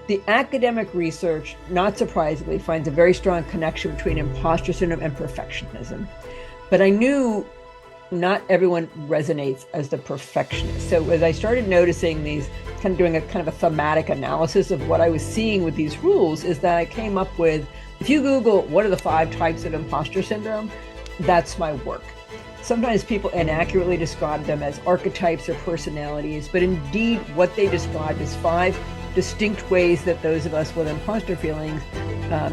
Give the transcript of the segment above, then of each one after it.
The academic research, not surprisingly, finds a very strong connection between imposter syndrome and perfectionism. But I knew not everyone resonates as the perfectionist. So as I started noticing these, kind of doing a kind of a thematic analysis of what I was seeing with these rules, is that I came up with, if you Google what are the 5 types of imposter syndrome, that's my work. Sometimes people inaccurately describe them as archetypes or personalities, but indeed what they describe is 5 distinct ways that those of us with imposter feelings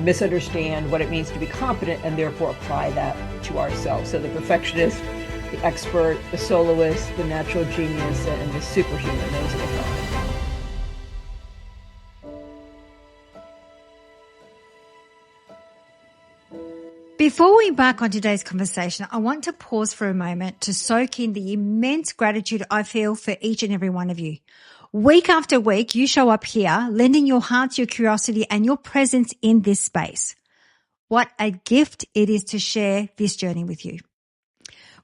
misunderstand what it means to be competent and therefore apply that to ourselves. So the perfectionist, the expert, the soloist, the natural genius, and the superhuman, those are the 5. Before we embark on today's conversation, I want to pause for a moment to soak in the immense gratitude I feel for each and every one of you. Week after week, you show up here, lending your hearts, your curiosity, and your presence in this space. What a gift it is to share this journey with you.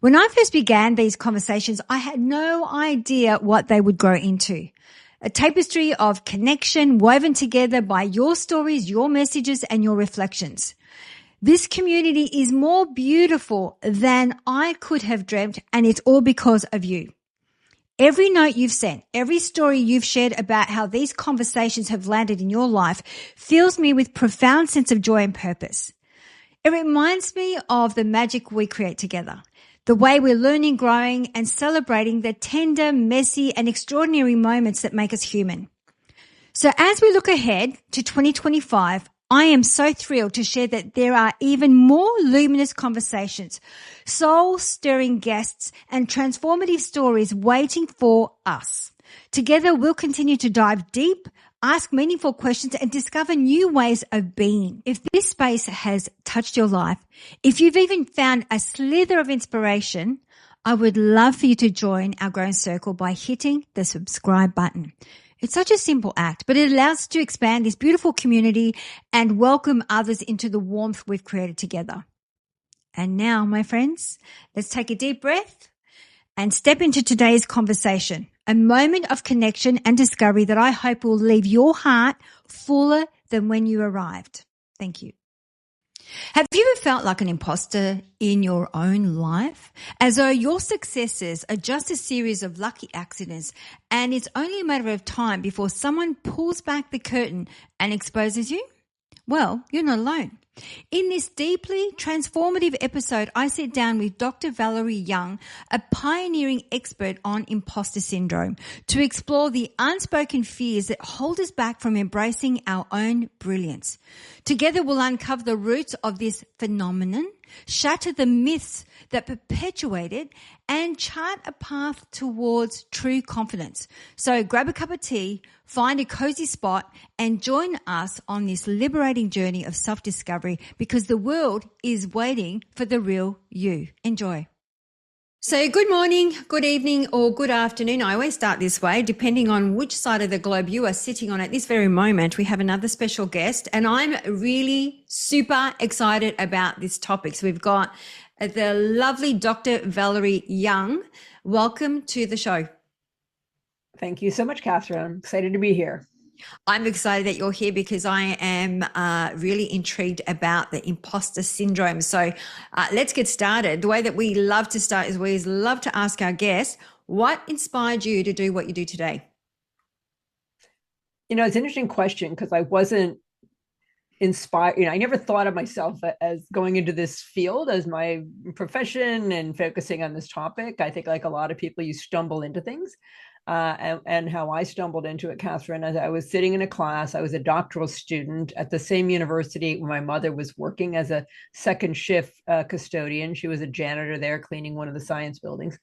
When I first began these conversations, I had no idea what they would grow into. A tapestry of connection woven together by your stories, your messages, and your reflections. This community is more beautiful than I could have dreamt, and it's all because of you. Every note you've sent, every story you've shared about how these conversations have landed in your life fills me with profound sense of joy and purpose. It reminds me of the magic we create together, the way we're learning, growing, and celebrating the tender, messy, and extraordinary moments that make us human. So as we look ahead to 2025, I am so thrilled to share that there are even more luminous conversations, soul-stirring guests, and transformative stories waiting for us. Together, we'll continue to dive deep, ask meaningful questions, and discover new ways of being. If this space has touched your life, if you've even found a slither of inspiration, I would love for you to join our growing circle by hitting the subscribe button. It's such a simple act, but it allows us to expand this beautiful community and welcome others into the warmth we've created together. And now, my friends, let's take a deep breath and step into today's conversation, a moment of connection and discovery that I hope will leave your heart fuller than when you arrived. Thank you. Have you ever felt like an imposter in your own life? As though your successes are just a series of lucky accidents and it's only a matter of time before someone pulls back the curtain and exposes you? Well, you're not alone. In this deeply transformative episode, I sit down with Dr. Valerie Young, a pioneering expert on imposter syndrome, to explore the unspoken fears that hold us back from embracing our own brilliance. Together, we'll uncover the roots of this phenomenon, shatter the myths that perpetuate it, and chart a path towards true confidence. So grab a cup of tea, find a cozy spot, and join us on this liberating journey of self-discovery, because the world is waiting for the real you. Enjoy. So good morning, good evening, or good afternoon. I always start this way, depending on which side of the globe you are sitting on at this very moment. We have another special guest, and I'm really super excited about this topic. So we've got the lovely Dr. Valerie Young. Welcome to the show. Thank you so much, Catherine. I'm excited to be here. I'm excited that you're here because I am really intrigued about the imposter syndrome. So let's get started. The way that we love to start is we love to ask our guests, what inspired you to do what you do today? You know, it's an interesting question because I wasn't inspired. I never thought of myself as going into this field as my profession and focusing on this topic. I think like a lot of people, you stumble into things. And how I stumbled into it, Catherine, as I was sitting in a class. I was a doctoral student at the same university where my mother was working as a second shift custodian. She was a janitor there, cleaning one of the science buildings.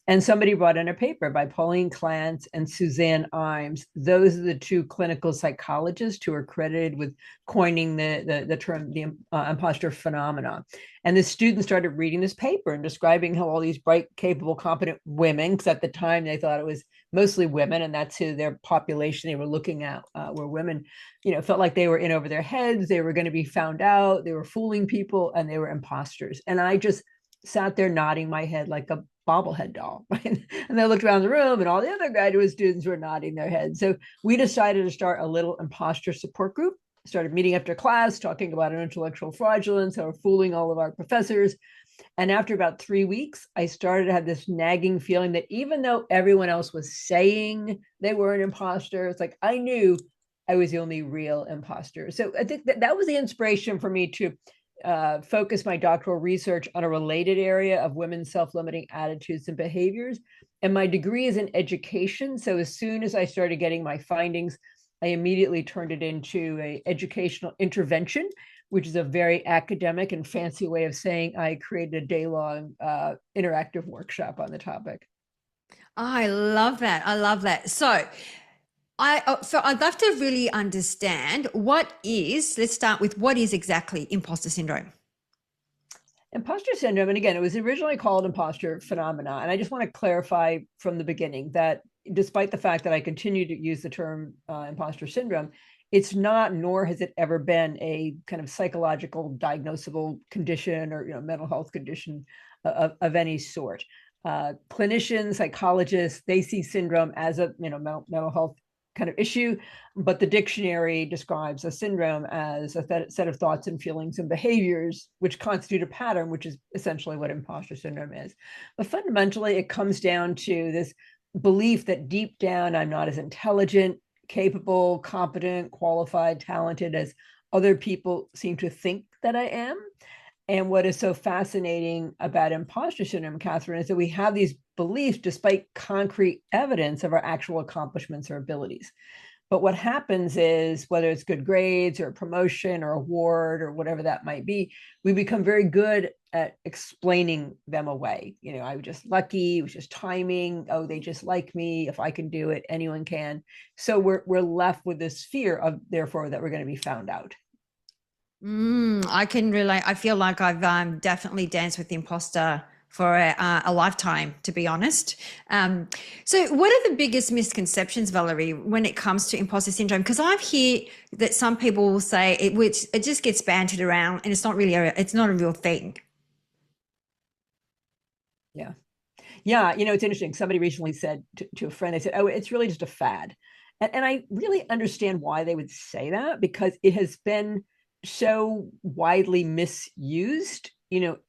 And somebody brought in a paper by Pauline Clance and Suzanne Imes. Those are the 2 clinical psychologists who are credited with coining the term, the imposter phenomenon. And the students started reading this paper and describing how all these bright, capable, competent women, because at the time they thought it was mostly women, and that's who their population they were looking at, were women, felt like they were in over their heads. They were going to be found out. They were fooling people, and they were imposters. And I just sat there nodding my head like a bobblehead doll. Right? And they looked around the room and all the other graduate students were nodding their heads. So we decided to start a little imposter support group, started meeting after class, talking about our intellectual fraudulence, how we're fooling all of our professors. And after about 3 weeks, I started to have this nagging feeling that even though everyone else was saying they were an imposter, it's like I knew I was the only real imposter. So I think that was the inspiration for me to focus my doctoral research on a related area of women's self-limiting attitudes and behaviors. And my degree is in education. So as soon as I started getting my findings, I immediately turned it into an educational intervention, which is a very academic and fancy way of saying I created a day-long interactive workshop on the topic. I love that. I love that. So I'd love to really understand let's start with what is exactly imposter syndrome? Imposter syndrome, and again, it was originally called imposter phenomena. And I just want to clarify from the beginning that despite the fact that I continue to use the term imposter syndrome, it's not, nor has it ever been a kind of psychological diagnosable condition or mental health condition of any sort. Clinicians, psychologists, they see syndrome as a mental health kind of issue, but the dictionary describes a syndrome as a set of thoughts and feelings and behaviors which constitute a pattern, which is essentially what imposter syndrome is. But fundamentally, it comes down to this belief that deep down, I'm not as intelligent, capable, competent, qualified, talented as other people seem to think that I am. And what is so fascinating about imposter syndrome, Catherine, is that we have these beliefs despite concrete evidence of our actual accomplishments or abilities. But what happens is, whether it's good grades or a promotion or award or whatever that might be, we become very good at explaining them away. I was just lucky, it was just timing. Oh, they just like me. If I can do it, anyone can. So we're left with this fear of, therefore, that we're going to be found out. I can relate. I feel like I've definitely danced with the imposter for a lifetime, to be honest. So what are the biggest misconceptions, Valerie, when it comes to imposter syndrome? Because I've heard that some people will say it just gets bantered around and it's not really it's not a real thing. Yeah. Yeah. It's interesting. Somebody recently said to a friend, they said, oh, it's really just a fad. And I really understand why they would say that, because it has been so widely misused.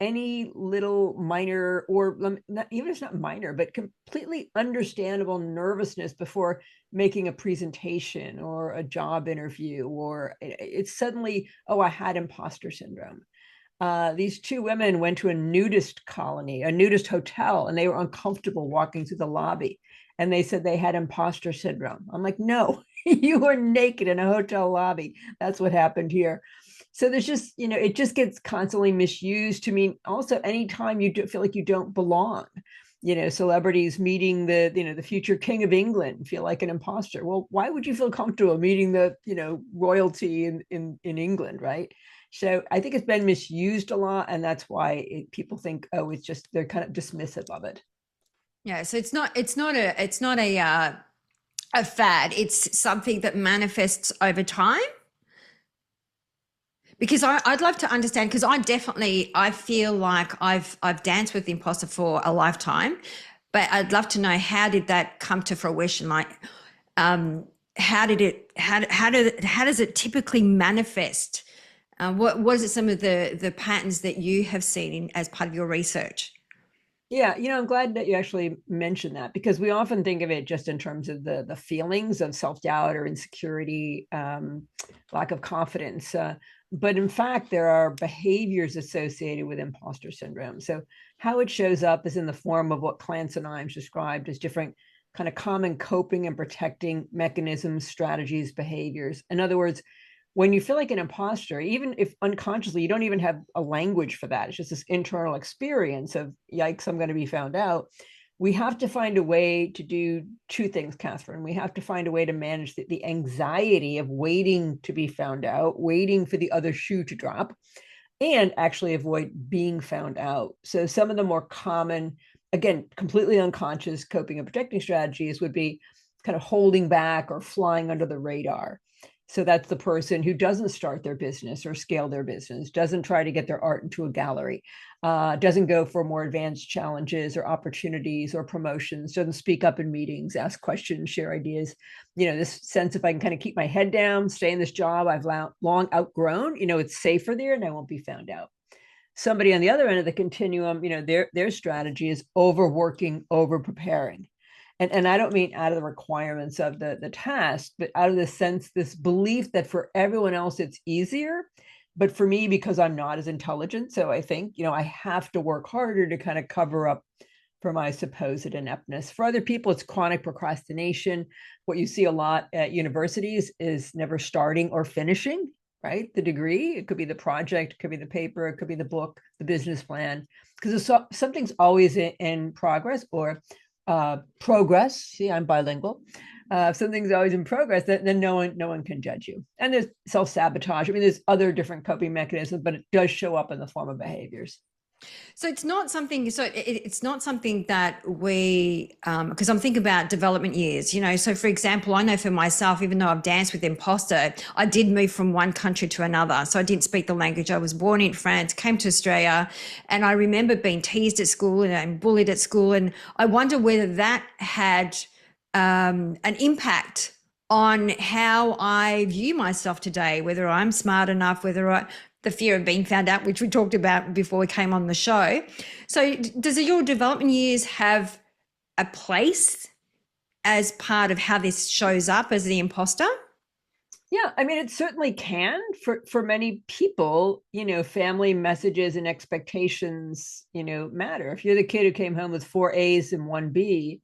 Any little minor, or not, even if it's not minor, but completely understandable nervousness before making a presentation or a job interview, or it's suddenly, oh, I had imposter syndrome. These two women went to a nudist colony, a nudist hotel, and they were uncomfortable walking through the lobby. And they said they had imposter syndrome. I'm like, no, you were naked in a hotel lobby. That's what happened here. So there's just, it just gets constantly misused to mean also anytime you feel like you don't belong. Celebrities meeting the future king of England feel like an imposter. Well, why would you feel comfortable meeting the royalty in England, right? So I think it's been misused a lot, and that's why people think, oh, it's just, they're kind of dismissive of it. Yeah, so it's not a fad. It's something that manifests over time. Because I'd love to understand, because I feel like I've danced with the imposter for a lifetime, but I'd love to know, how did that come to fruition? Like, how does it typically manifest? What is it, some of the patterns that you have seen as part of your research? Yeah, I'm glad that you actually mentioned that, because we often think of it just in terms of the feelings of self-doubt or insecurity, lack of confidence. But in fact, there are behaviors associated with imposter syndrome. So how it shows up is in the form of what Clance and Imes described as different kind of common coping and protecting mechanisms, strategies, behaviors. In other words, when you feel like an imposter, even if unconsciously you don't even have a language for that, it's just this internal experience of, yikes, I'm going to be found out. We have to find a way to do two things, Catherine. We have to find a way to manage the anxiety of waiting to be found out, waiting for the other shoe to drop, and actually avoid being found out. So some of the more common, again, completely unconscious coping and protecting strategies would be kind of holding back or flying under the radar. So that's the person who doesn't start their business or scale their business, doesn't try to get their art into a gallery, doesn't go for more advanced challenges or opportunities or promotions, doesn't speak up in meetings, ask questions, share ideas. This sense if I can kind of keep my head down, stay in this job I've long outgrown, it's safer there and I won't be found out. Somebody on the other end of the continuum, their strategy is overworking, over preparing. And I don't mean out of the requirements of the task, but out of the sense, this belief that for everyone else it's easier, but for me, because I'm not as intelligent, so I think I have to work harder to kind of cover up for my supposed ineptness. For other people, it's chronic procrastination. What you see a lot at universities is never starting or finishing, right? The degree, it could be the project, it could be the paper, it could be the book, the business plan, because something's always in progress or progress. See, I'm bilingual. If something's always in progress, then no one can judge you. And there's self-sabotage. I mean, there's other different coping mechanisms, but it does show up in the form of behaviors. So it's not something. So it's not something that we, because I'm thinking about development years. So for example, I know for myself, even though I've danced with Imposter, I did move from one country to another. So I didn't speak the language. I was born in France, came to Australia, and I remember being teased at school and bullied at school. And I wonder whether that had an impact on how I view myself today, whether I'm smart enough, the fear of being found out, which we talked about before we came on the show. So does your development years have a place as part of how this shows up as the imposter? Yeah, I mean, it certainly can for many people, family messages and expectations, matter. If you're the kid who came home with 4 A's and 1 B,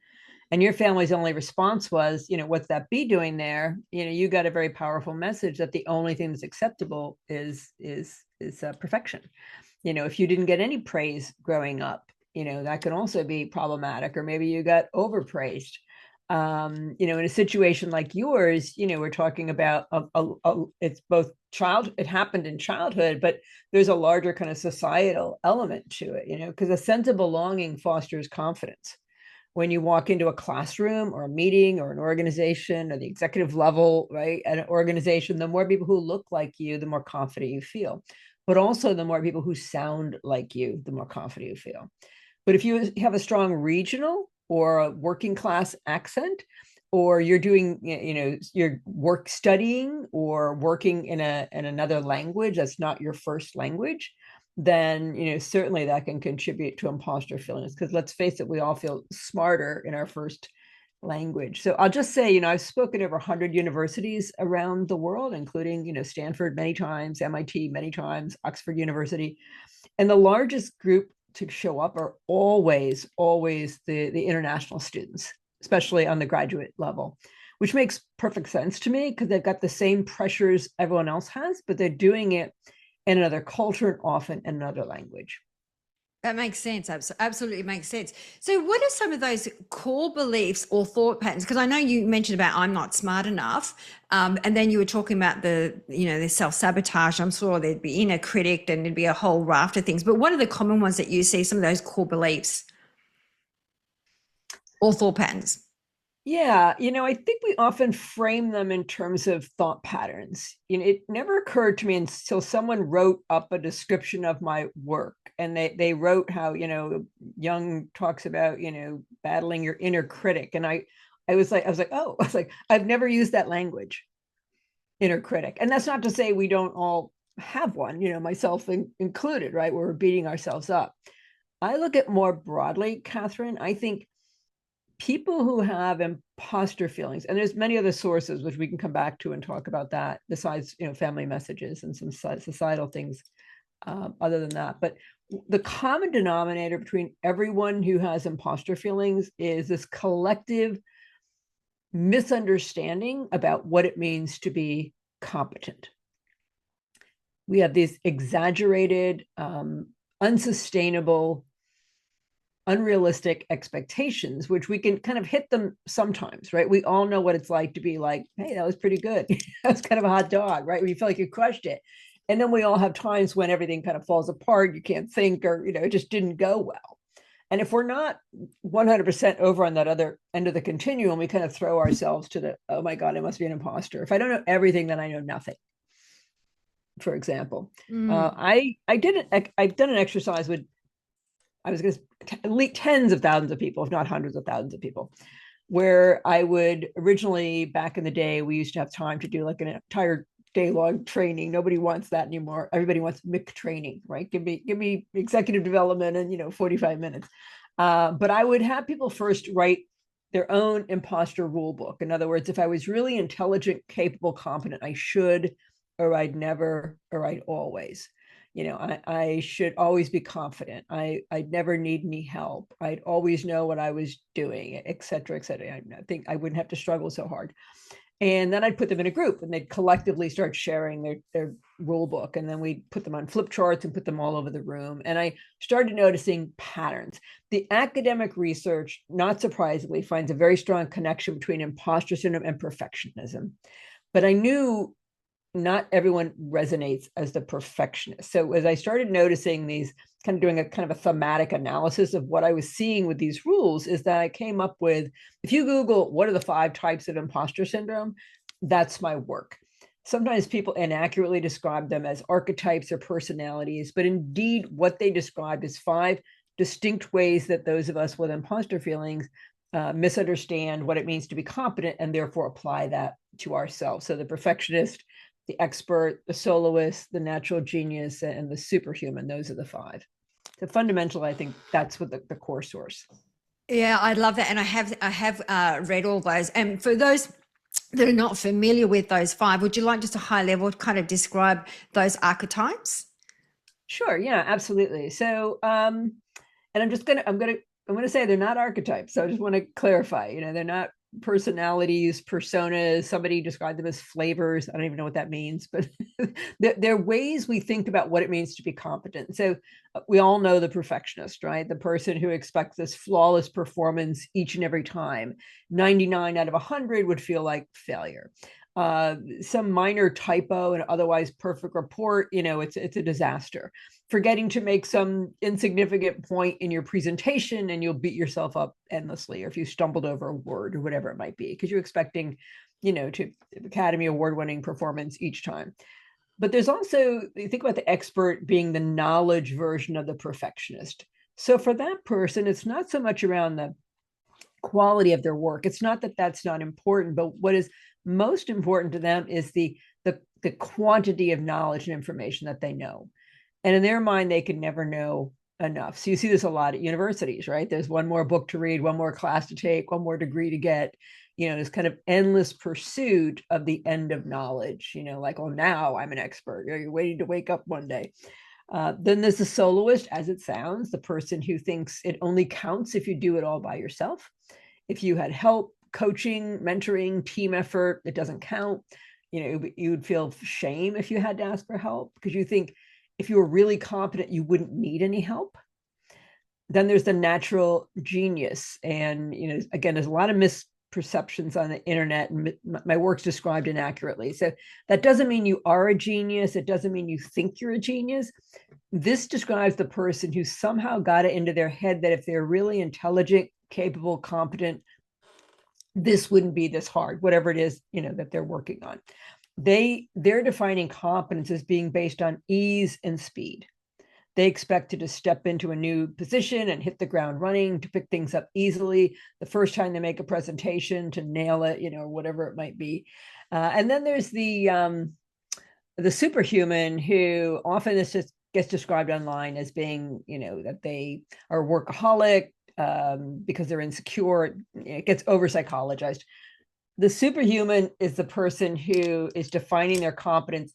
and your family's only response was, what's that B doing there? You got a very powerful message that the only thing that's acceptable is perfection. If you didn't get any praise growing up, that can also be problematic. Or maybe you got overpraised. In a situation like yours, we're talking about it's both it happened in childhood, but there's a larger kind of societal element to it, because a sense of belonging fosters confidence. When you walk into a classroom or a meeting or an organization or the executive level, right, at an organization, the more people who look like you, the more confident you feel. But also the more people who sound like you, the more confident you feel. But if you have a strong regional or a working class accent, or you're doing, your work studying or working in another language that's not your first language, then certainly that can contribute to imposter feelings, because let's face it, we all feel smarter in our first language. So I'll just say, I've spoken over 100 universities around the world, including Stanford many times, MIT many times, Oxford University, and the largest group to show up are always the international students, especially on the graduate level, which makes perfect sense to me, because they've got the same pressures everyone else has, but they're doing it in another culture and often in another language. That makes sense. Absolutely makes sense. So what are some of those core beliefs or thought patterns? Because I know you mentioned about I'm not smart enough. And then you were talking about the self-sabotage. I'm sure there'd be inner critic and there'd be a whole raft of things. But what are the common ones that you see, some of those core beliefs or thought patterns? Yeah, I think we often frame them in terms of thought patterns. It never occurred to me until someone wrote up a description of my work, and they wrote how, Yong talks about, battling your inner critic. And I was like, oh, I've never used that language, inner critic. And that's not to say we don't all have one, myself included, right? Where we're beating ourselves up. I look at more broadly, Catherine. I think people who have imposter feelings, and there's many other sources which we can come back to and talk about that, besides family messages and some societal things other than that. But the common denominator between everyone who has imposter feelings is this collective misunderstanding about what it means to be competent. We have these exaggerated, unsustainable, unrealistic expectations, which we can kind of hit them sometimes, right? We all know what it's like to be like, hey, that was pretty good. That was kind of a hot dog, right? Where you feel like you crushed it. And then we all have times when everything kind of falls apart, you can't think, or, it just didn't go well. And if we're not 100% over on that other end of the continuum, we kind of throw ourselves to the, oh my God, I must be an imposter. If I don't know everything, then I know nothing. For example, I've done an exercise with, I was going to elite tens of thousands of people, if not hundreds of thousands of people, where I would originally, back in the day, we used to have time to do like an entire day long training. Nobody wants that anymore. Everybody wants MIC training, right? Give me executive development and 45 minutes. But I would have people first write their own imposter rule book. In other words, if I was really intelligent, capable, competent, I should, or I'd never, or I'd always. I should always be confident. I'd never need any help. I'd always know what I was doing, et cetera, et cetera. I think I wouldn't have to struggle so hard. And then I'd put them in a group and they'd collectively start sharing their rule book. And then we'd put them on flip charts and put them all over the room. And I started noticing patterns. The academic research, not surprisingly, finds a very strong connection between imposter syndrome and perfectionism. But I knew not everyone resonates as the perfectionist. So as I started noticing these, kind of doing a kind of a thematic analysis of what I was seeing with these rules, is that I came up with, if you Google what are the 5 types of imposter syndrome, that's my work. Sometimes people inaccurately describe them as archetypes or personalities, but indeed what they describe is 5 distinct ways that those of us with imposter feelings misunderstand what it means to be competent and therefore apply that to ourselves. So the perfectionist, the expert, the soloist, the natural genius, and the superhuman. Those are the 5. So fundamental, I think that's what the core source. Yeah, I love that. And I have read all those. And for those that are not familiar with those 5, would you like just a high level to kind of describe those archetypes? Sure. Yeah, absolutely. So, and I'm going to say they're not archetypes. So I just want to clarify, they're not personalities, personas. Somebody described them as flavors. I don't even know what that means, but they're ways we think about what it means to be competent. So we all know the perfectionist, right? The person who expects this flawless performance each and every time. 99 out of 100 would feel like failure. Some minor typo and otherwise perfect report, it's a disaster. Forgetting to make some insignificant point in your presentation and you'll beat yourself up endlessly, or if you stumbled over a word or whatever it might be, because you're expecting, to Academy Award winning performance each time. But there's also, you think about the expert being the knowledge version of the perfectionist. So for that person, it's not so much around the quality of their work. It's not that that's not important, but what is most important to them is the quantity of knowledge and information that they know. And in their mind, they can never know enough. So you see this a lot at universities, right? There's one more book to read, one more class to take, one more degree to get. This kind of endless pursuit of the end of knowledge, like, oh, now I'm an expert. You're waiting to wake up one day. Then there's the soloist, as it sounds, the person who thinks it only counts if you do it all by yourself. If you had help, coaching, mentoring, team effort, it doesn't count. You would feel shame if you had to ask for help because you think if you were really competent, you wouldn't need any help. Then there's the natural genius. And, again, there's a lot of misperceptions on the internet, and my work's described inaccurately. So that doesn't mean you are a genius. It doesn't mean you think you're a genius. This describes the person who somehow got it into their head that if they're really intelligent, capable, competent, this wouldn't be this hard, whatever it is, that they're working on. They're defining competence as being based on ease and speed. They expect to just step into a new position and hit the ground running, to pick things up easily the first time they make a presentation, to nail it, whatever it might be. And then there's the superhuman, who often this just gets described online as being, that they are workaholic because they're insecure. It gets over psychologized. The superhuman is the person who is defining their competence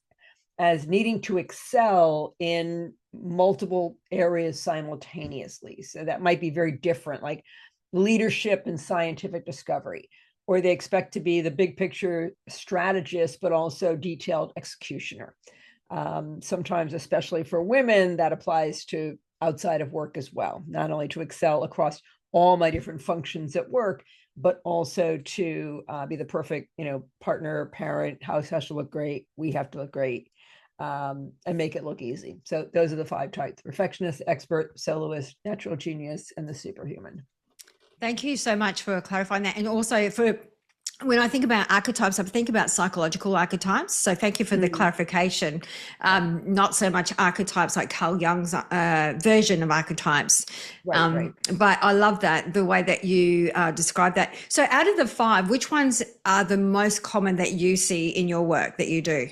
as needing to excel in multiple areas simultaneously. So that might be very different, like leadership and scientific discovery, or they expect to be the big picture strategist, but also detailed executioner. Sometimes, especially for women, that applies to outside of work as well, not only to excel across all my different functions at work, but also to be the perfect, partner, parent. House has to look great. We have to look great. and make it look easy. So those are the 5 types: perfectionist, expert, soloist, natural genius, and the superhuman. Thank you so much for clarifying that. And also for when I think about archetypes, I think about psychological archetypes. So thank you for the clarification. Not so much archetypes like Carl Jung's version of archetypes. Right. But I love that, the way that you describe that. So out of the 5, which ones are the most common that you see in your work that you do?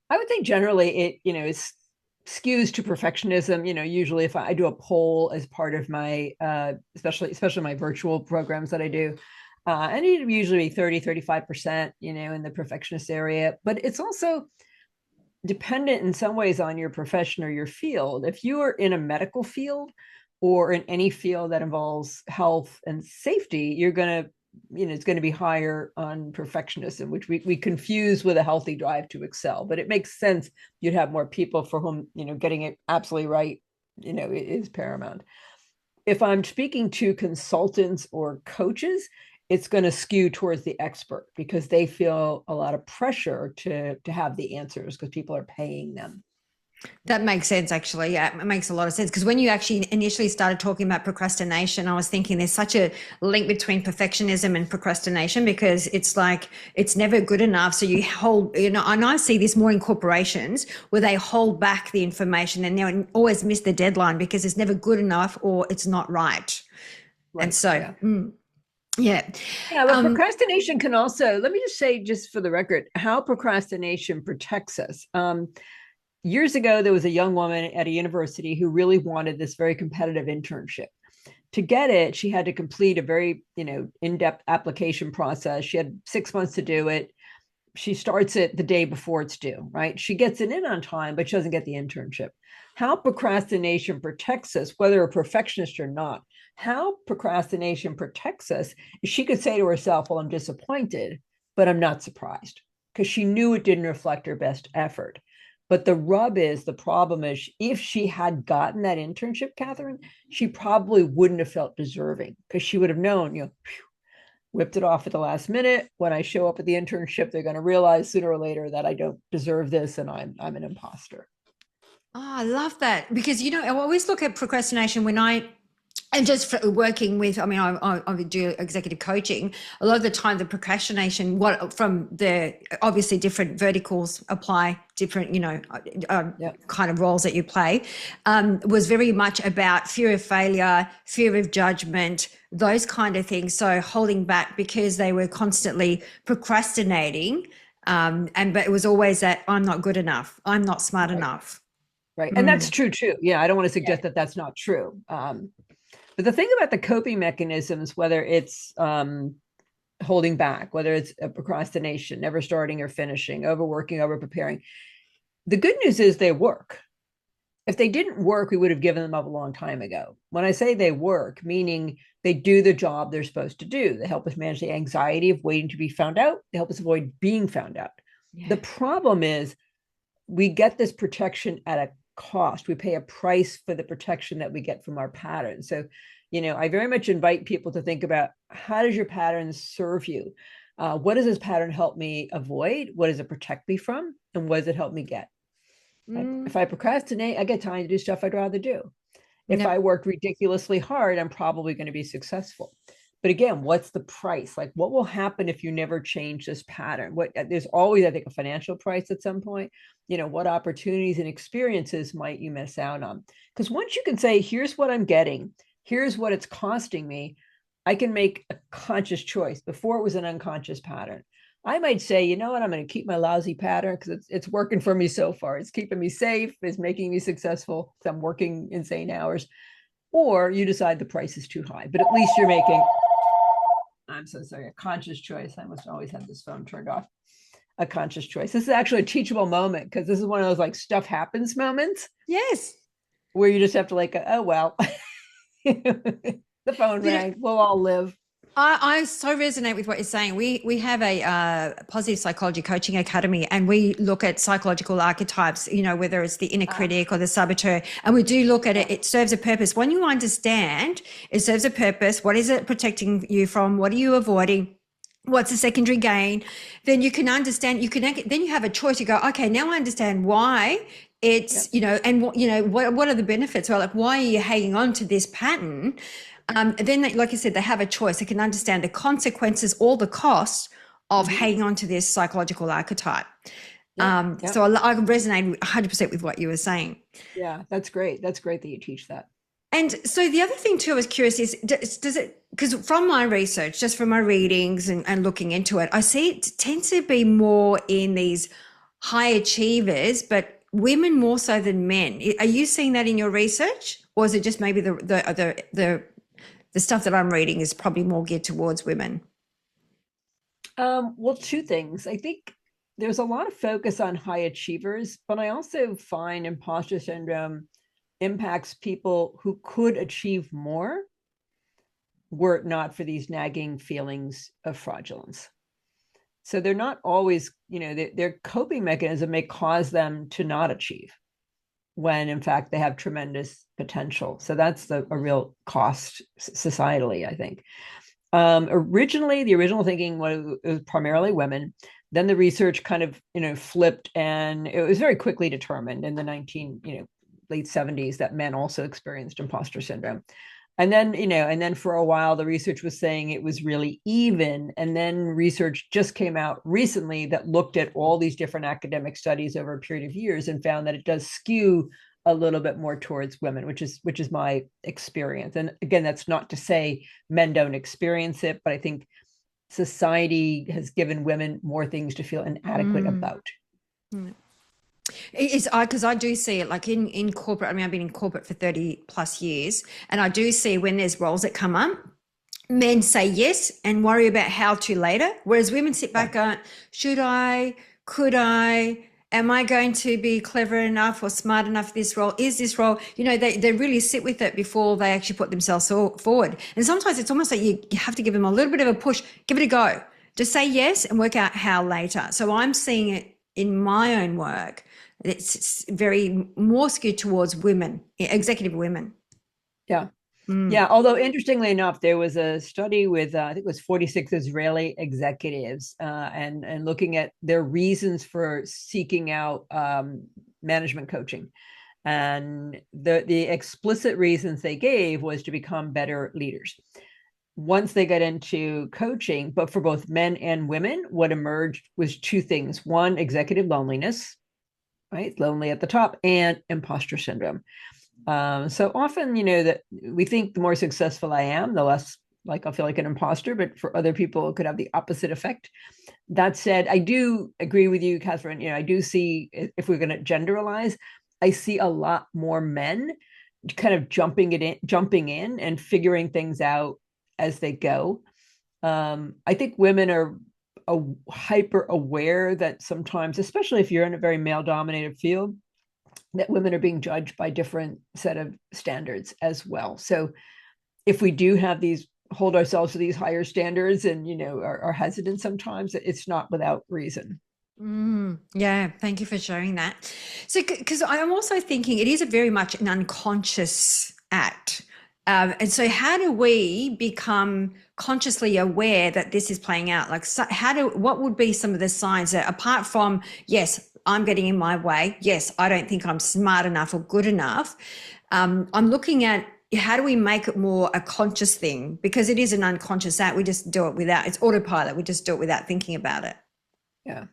I would think generally it, is skews to perfectionism. Usually if I do a poll as part of my, especially my virtual programs that I do, and it usually be 30-35%, in the perfectionist area. But it's also dependent in some ways on your profession or your field. If you are in a medical field or in any field that involves health and safety, you're going to, it's going to be higher on perfectionism, which we confuse with a healthy drive to excel. But it makes sense you'd have more people for whom, getting it absolutely right, is paramount. If I'm speaking to consultants or coaches, it's going to skew towards the expert because they feel a lot of pressure to have the answers because people are paying them. That makes sense, actually. Yeah, it makes a lot of sense. Because when you actually initially started talking about procrastination, I was thinking there's such a link between perfectionism and procrastination, because it's like it's never good enough. So you hold, and I see this more in corporations where they hold back the information and they always miss the deadline because it's never good enough or it's not right. And so, yeah. Yeah, but procrastination can also, let me just say, just for the record, how procrastination protects us. Years ago, there was a young woman at a university who really wanted this very competitive internship. To get it, she had to complete a very, in-depth application process. She had 6 months to do it. She starts it the day before it's due, right? She gets it in on time, but she doesn't get the internship. How procrastination protects us, whether a perfectionist or not, how procrastination protects us is she could say to herself, well, I'm disappointed, but I'm not surprised, because she knew it didn't reflect her best effort. But the problem is, if she had gotten that internship, Catherine, she probably wouldn't have felt deserving, because she would have known, whipped it off at the last minute. When I show up at the internship, they're going to realize sooner or later that I don't deserve this and I'm an imposter. Oh, I love that, because, I always look at procrastination and just for working with, I do executive coaching. A lot of the time, the procrastination, from the obviously different verticals apply, different, kind of roles that you play, was very much about fear of failure, fear of judgment, those kind of things. So holding back because they were constantly procrastinating. But it was always that I'm not good enough, I'm not smart enough. Right. And that's true too. Yeah. I don't want to suggest that that's not true. But the thing about the coping mechanisms, whether it's holding back, whether it's a procrastination, never starting or finishing, overworking, over preparing, the good news is they work. If they didn't work, we would have given them up a long time ago. When I say they work, meaning they do the job they're supposed to do. They help us manage the anxiety of waiting to be found out. They help us avoid being found out. Yeah. The problem is we get this protection at a cost. We pay a price for the protection that we get from our patterns. So, I very much invite people to think about, how does your pattern serve you? What does this pattern help me avoid? What does it protect me from? And what does it help me get? If I procrastinate, I get time to do stuff I'd rather do. If I work ridiculously hard, I'm probably going to be successful. But again, what's the price? Like, what will happen if you never change this pattern? There's always, I think, a financial price at some point. What opportunities and experiences might you miss out on? Because once you can say, here's what I'm getting, here's what it's costing me, I can make a conscious choice. Before, it was an unconscious pattern. I might say, you know what, I'm going to keep my lousy pattern because it's working for me so far. It's keeping me safe. It's making me successful. I'm working insane hours. Or you decide the price is too high, but at least you're making, I'm so sorry, a conscious choice. I must always have this phone turned off. A conscious choice. This is actually a teachable moment, because this is one of those like stuff happens moments. Yes. Where you just have to oh, well, the phone rang. We'll all live. I so resonate with what you're saying. We have a positive psychology coaching academy, and we look at psychological archetypes, whether it's the inner critic or the saboteur, and we do look at it. It serves a purpose. When you understand it serves a purpose, what is it protecting you from? What are you avoiding? what's the secondary gain, then you can understand, then you have a choice. You go, okay, now I understand why Yep. it's, and what are the benefits? Well, like, why are you hanging on to this pattern? Then like I said, they have a choice. They can understand the consequences, all the costs of Mm-hmm. hanging on to this psychological archetype. Yep. So Yep. I resonate 100% with what you were saying. Yeah, that's great. That's great that you teach that. And so the other thing too, I was curious is, does it, because from my research, just from my readings and looking into it, I see it tends to be more in these high achievers, but women more so than men. Are you seeing that in your research? Or is it just maybe the stuff that I'm reading is probably more geared towards women? Well, two things. I think there's a lot of focus on high achievers, but I also find imposter syndrome impacts people who could achieve more were it not for these nagging feelings of fraudulence. So they're not always, their coping mechanism may cause them to not achieve when in fact they have tremendous potential. So that's a real cost societally, I think. Originally, the original thinking was it was primarily women. Then the research kind of flipped, and it was very quickly determined in the late 70s that men also experienced imposter syndrome. And then for a while the research was saying it was really even, and then research just came out recently that looked at all these different academic studies over a period of years and found that it does skew a little bit more towards women, which is my experience. And again, that's not to say men don't experience it, but I think society has given women more things to feel inadequate Mm. about. It's because I do see it like in corporate. I mean, I've been in corporate for 30 plus years, and I do see when there's roles that come up, men say yes and worry about how to later, whereas women sit Yeah. back going, should I, could I, am I going to be clever enough or smart enough for this role? Is this role, they really sit with it before they actually put themselves forward. And sometimes it's almost like you have to give them a little bit of a push, give it a go, just say yes and work out how later. So I'm seeing it in my own work. It's very more skewed towards women, executive women. Yeah. Mm. Yeah, although interestingly enough, there was a study with I think it was 46 Israeli executives, and looking at their reasons for seeking out management coaching, and the explicit reasons they gave was to become better leaders. Once they got into coaching, but for both men and women, what emerged was two things: one, executive loneliness, right, lonely at the top, and imposter syndrome. So often, that we think the more successful I am, the less like I'll feel like an imposter, but for other people, it could have the opposite effect. That said, I do agree with you, Catherine. I do see, if we're going to generalize, I see a lot more men kind of jumping in and figuring things out as they go. I think women are hyper aware that sometimes, especially if you're in a very male dominated field, that women are being judged by different set of standards as well. So if we do have these hold ourselves to these higher standards and are hesitant sometimes, it's not without reason. Yeah, thank you for sharing that. So, because I'm also thinking it is a very much an unconscious act. And so, how do we become consciously aware that this is playing out? Like, so what would be some of the signs that, apart from, yes, I'm getting in my way, yes, I don't think I'm smart enough or good enough, I'm looking at how do we make it more a conscious thing? Because it is an unconscious act. We just do it without, it's autopilot. We just do it without thinking about it. Yeah.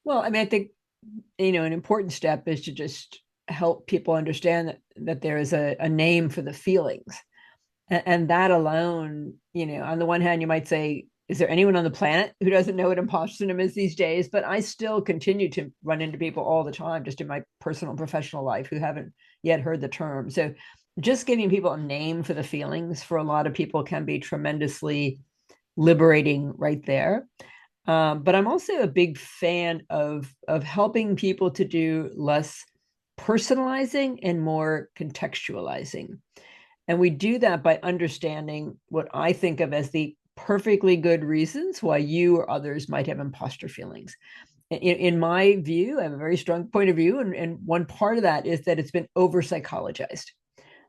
Well, I mean, I think an important step is to just help people understand that there is a name for the feelings, and that alone, on the one hand, you might say, is there anyone on the planet who doesn't know what imposter syndrome is these days? But I still continue to run into people all the time, just in my personal and professional life, who haven't yet heard the term. So just giving people a name for the feelings for a lot of people can be tremendously liberating right there. But I'm also a big fan of helping people to do less personalizing and more contextualizing. And we do that by understanding what I think of as the perfectly good reasons why you or others might have imposter feelings. In my view, I have a very strong point of view, and one part of that is that it's been over psychologized.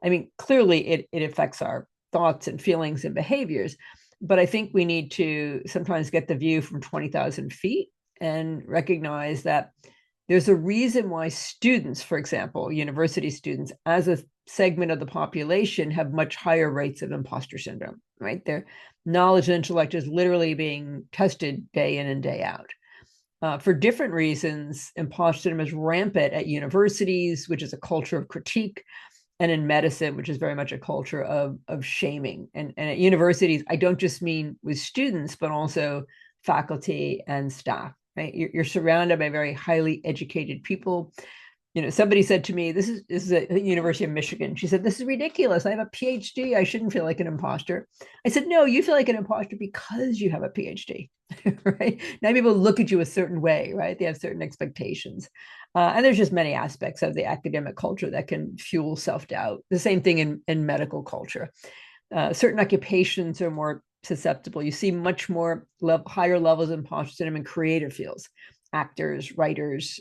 I mean, clearly it affects our thoughts and feelings and behaviors, But I think we need to sometimes get the view from 20,000 feet and recognize that there's a reason why students, for example, university students, as a segment of the population, have much higher rates of imposter syndrome, right? Their knowledge and intellect is literally being tested day in and day out. For different reasons, imposter syndrome is rampant at universities, which is a culture of critique, and in medicine, which is very much a culture of shaming. And at universities, I don't just mean with students, but also faculty and staff, right? You're surrounded by very highly educated people. Somebody said to me, this is at the University of Michigan. She said, "This is ridiculous. I have a PhD. I shouldn't feel like an imposter." I said, "No, you feel like an imposter because you have a PhD." Right? Now people look at you a certain way, right? They have certain expectations. And there's just many aspects of the academic culture that can fuel self-doubt. The same thing in medical culture. Certain occupations are more susceptible. You see much more higher levels of imposter syndrome in creative fields, actors, writers,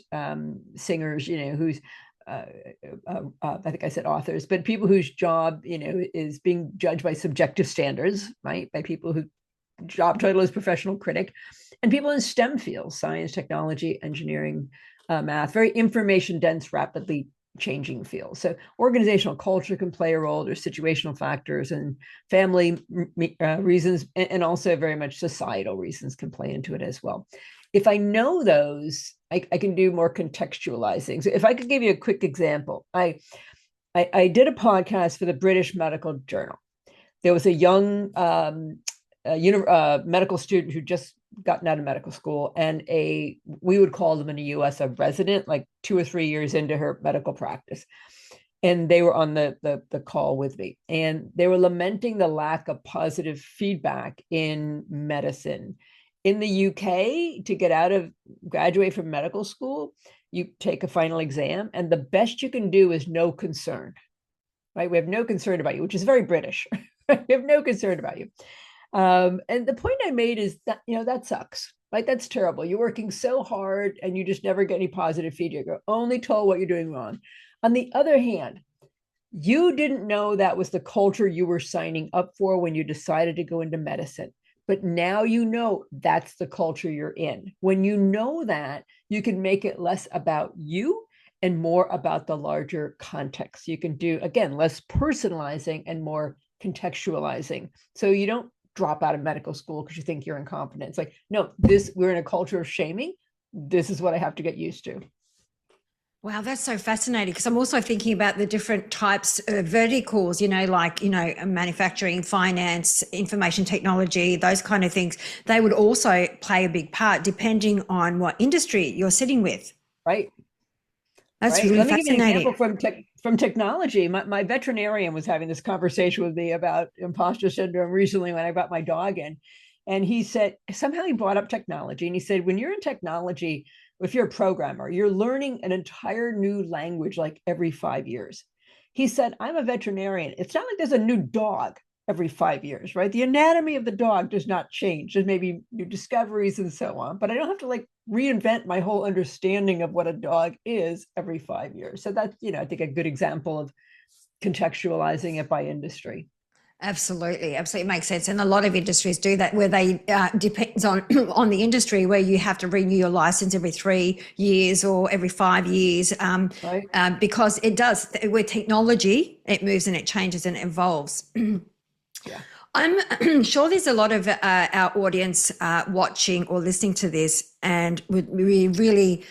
singers, who's I think I said authors, but people whose job, is being judged by subjective standards, right? By people whose job title is professional critic, and people in STEM fields, science, technology, engineering, math, very information dense, rapidly changing fields. So organizational culture can play a role. There's situational factors and family reasons, and also very much societal reasons can play into it as well. If I know those, I can do more contextualizing. So if I could give you a quick example, I did a podcast for the British Medical Journal. There was a young medical student who just gotten out of medical school, and we would call them in the US a resident, like 2 or 3 years into her medical practice. And they were on the call with me, and they were lamenting the lack of positive feedback in medicine. In the UK, to graduate from medical school, you take a final exam, and the best you can do is no concern, right? We have no concern about you, which is very British. We have no concern about you. And the point I made is that, that sucks, right? That's terrible. You're working so hard and you just never get any positive feedback. You're only told what you're doing wrong. On the other hand, you didn't know that was the culture you were signing up for when you decided to go into medicine. But now you know that's the culture you're in. When you know that, you can make it less about you and more about the larger context. You can do, again, less personalizing and more contextualizing. So you don't drop out of medical school because you think you're incompetent. It's like, no, we're in a culture of shaming. This is what I have to get used to. Wow, that's so fascinating, because I'm also thinking about the different types of verticals, like, manufacturing, finance, information technology, those kind of things. They would also play a big part depending on what industry you're sitting with. Right. That's Right. really Let me give you an fascinating. example from technology. My veterinarian was having this conversation with me about imposter syndrome recently when I brought my dog in. And he said, somehow he brought up technology. And he said, when you're in technology, if you're a programmer, you're learning an entire new language like every 5 years. He said, I'm a veterinarian. It's not like there's a new dog every 5 years, right? The anatomy of the dog does not change. There's maybe new discoveries and so on, but I don't have to reinvent my whole understanding of what a dog is every 5 years. So that's, I think a good example of contextualizing it by industry. Absolutely, absolutely makes sense, and a lot of industries do that, where they depends on on the industry, where you have to renew your license every 3 years or every 5 years, Right. because it does. With technology, it moves and it changes and it evolves. Yeah. I'm sure there's a lot of our audience watching or listening to this, and would be really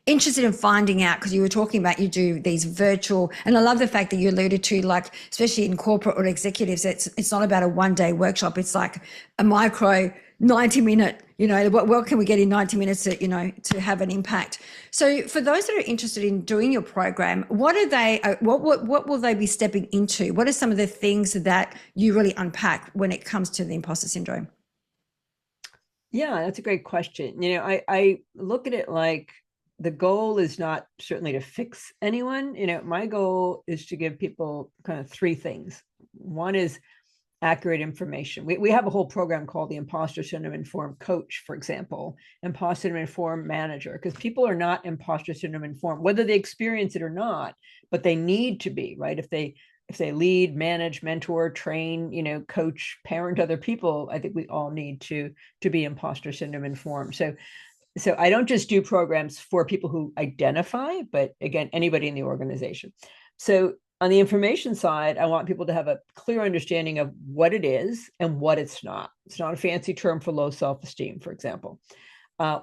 interested in finding out, because you were talking about you do these virtual, and I love the fact that you alluded to, like, especially in corporate or executives, it's not about a 1 day workshop. It's like a micro 90-minute, what can we get in 90 minutes to, to have an impact. So for those that are interested in doing your program, what are they, what will they be stepping into? What are some of the things that you really unpack when it comes to the imposter syndrome? Yeah, that's a great question. I look at it like the goal is not certainly to fix anyone. My goal is to give people kind of three things. One is accurate information. We have a whole program called the Imposter Syndrome Informed Coach, for example, Imposter Syndrome Informed Manager, because people are not imposter syndrome informed, whether they experience it or not, but they need to be, right? If they if they lead, manage, mentor, train, coach, parent other people, I think we all need to be imposter syndrome informed. So I don't just do programs for people who identify, but again, anybody in the organization. So on the information side, I want people to have a clear understanding of what it is and what it's not. It's not a fancy term for low self-esteem, for example.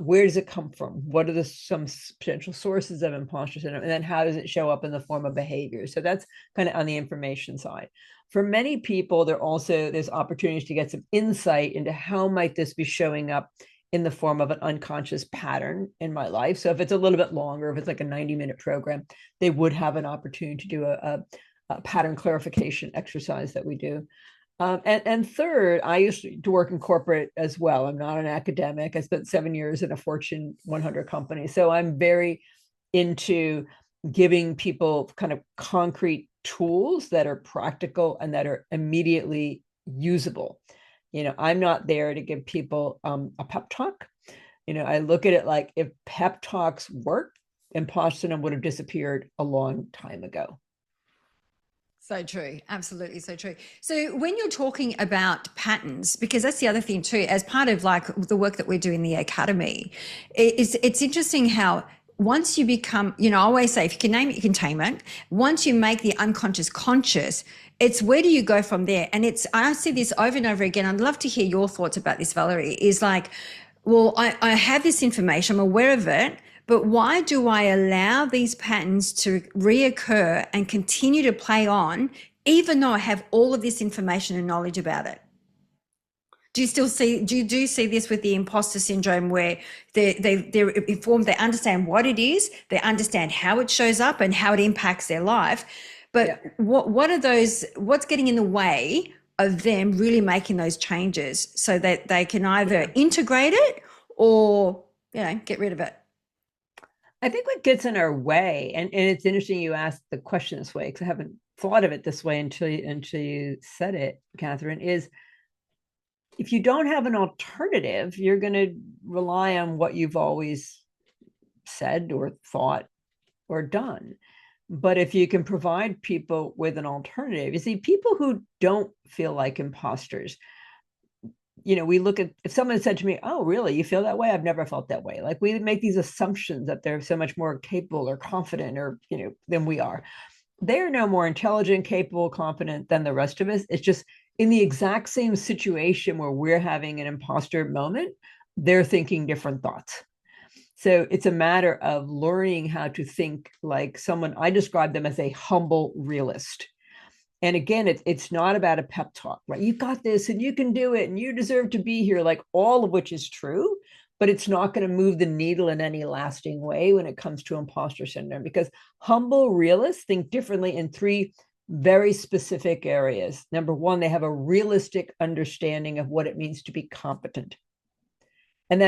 Where does it come from? What are some potential sources of imposter syndrome? And then how does it show up in the form of behavior? So that's kind of on the information side. For many people, there's opportunities to get some insight into how might this be showing up in the form of an unconscious pattern in my life. So if it's a little bit longer, if it's like a 90-minute program, they would have an opportunity to do a pattern clarification exercise that we do. And third, I used to work in corporate as well. I'm not an academic. I spent 7 years in a Fortune 100 company. So I'm very into giving people kind of concrete tools that are practical and that are immediately usable. I'm not there to give people a pep talk. I look at it like if pep talks work, imposter syndrome would have disappeared a long time ago. So true. Absolutely so true. So when you're talking about patterns, because that's the other thing too, as part of like the work that we do in the academy, it's interesting how once you become, I always say, if you can name it, you can tame it. Once you make the unconscious conscious, it's where do you go from there? And I see this over and over again. I'd love to hear your thoughts about this, Valerie, is like, well, I have this information, I'm aware of it, but why do I allow these patterns to reoccur and continue to play on, even though I have all of this information and knowledge about it? Do you see this with the imposter syndrome where they're informed, they understand what it is, they understand how it shows up and how it impacts their life. But yeah. What's getting in the way of them really making those changes so that they can either integrate it or, get rid of it? I think what gets in our way, and it's interesting you asked the question this way, because I haven't thought of it this way until you said it, Catherine, is if you don't have an alternative, you're going to rely on what you've always said or thought or done. But if you can provide people with an alternative, you see, people who don't feel like imposters, we look at, if someone said to me, oh, really, you feel that way? I've never felt that way. Like we make these assumptions that they're so much more capable or confident or, than we are. They're no more intelligent, capable, confident than the rest of us. It's just in the exact same situation where we're having an imposter moment, they're thinking different thoughts. So it's a matter of learning how to think like someone, I describe them as a humble realist. And again, it's not about a pep talk, right? You got this and you can do it and you deserve to be here, like all of which is true, but it's not going to move the needle in any lasting way when it comes to imposter syndrome, because humble realists think differently in three very specific areas. Number one, they have a realistic understanding of what it means to be competent. And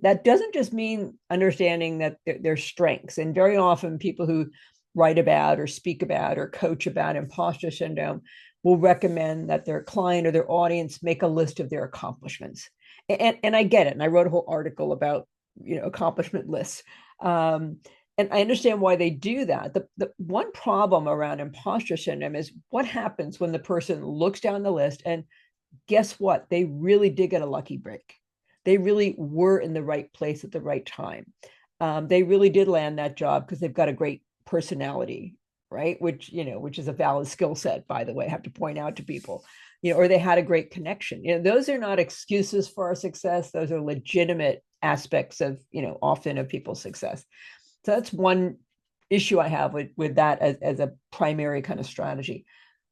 that doesn't just mean understanding that their strengths. And very often people who write about or speak about or coach about imposter syndrome will recommend that their client or their audience make a list of their accomplishments. And I get it. And I wrote a whole article about, accomplishment lists. And I understand why they do that. The one problem around imposter syndrome is what happens when the person looks down the list and guess what? They really did get a lucky break. They really were in the right place at the right time. They really did land that job because they've got a great personality, right? Which is a valid skill set, by the way, I have to point out to people, or they had a great connection. Those are not excuses for our success. Those are legitimate aspects of, often of people's success. So that's one issue I have with that as a primary kind of strategy.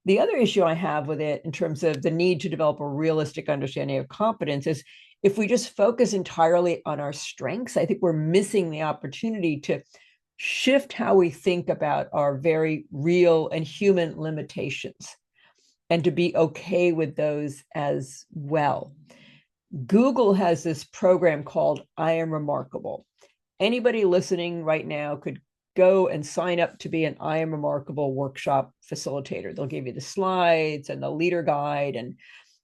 The other issue I have with it in terms of the need to develop a realistic understanding of competence is if we just focus entirely on our strengths, I think we're missing the opportunity to shift how we think about our very real and human limitations and to be okay with those as well. Google has this program called I Am Remarkable. Anybody listening right now could go and sign up to be an I Am Remarkable workshop facilitator. They'll give you the slides and the leader guide. And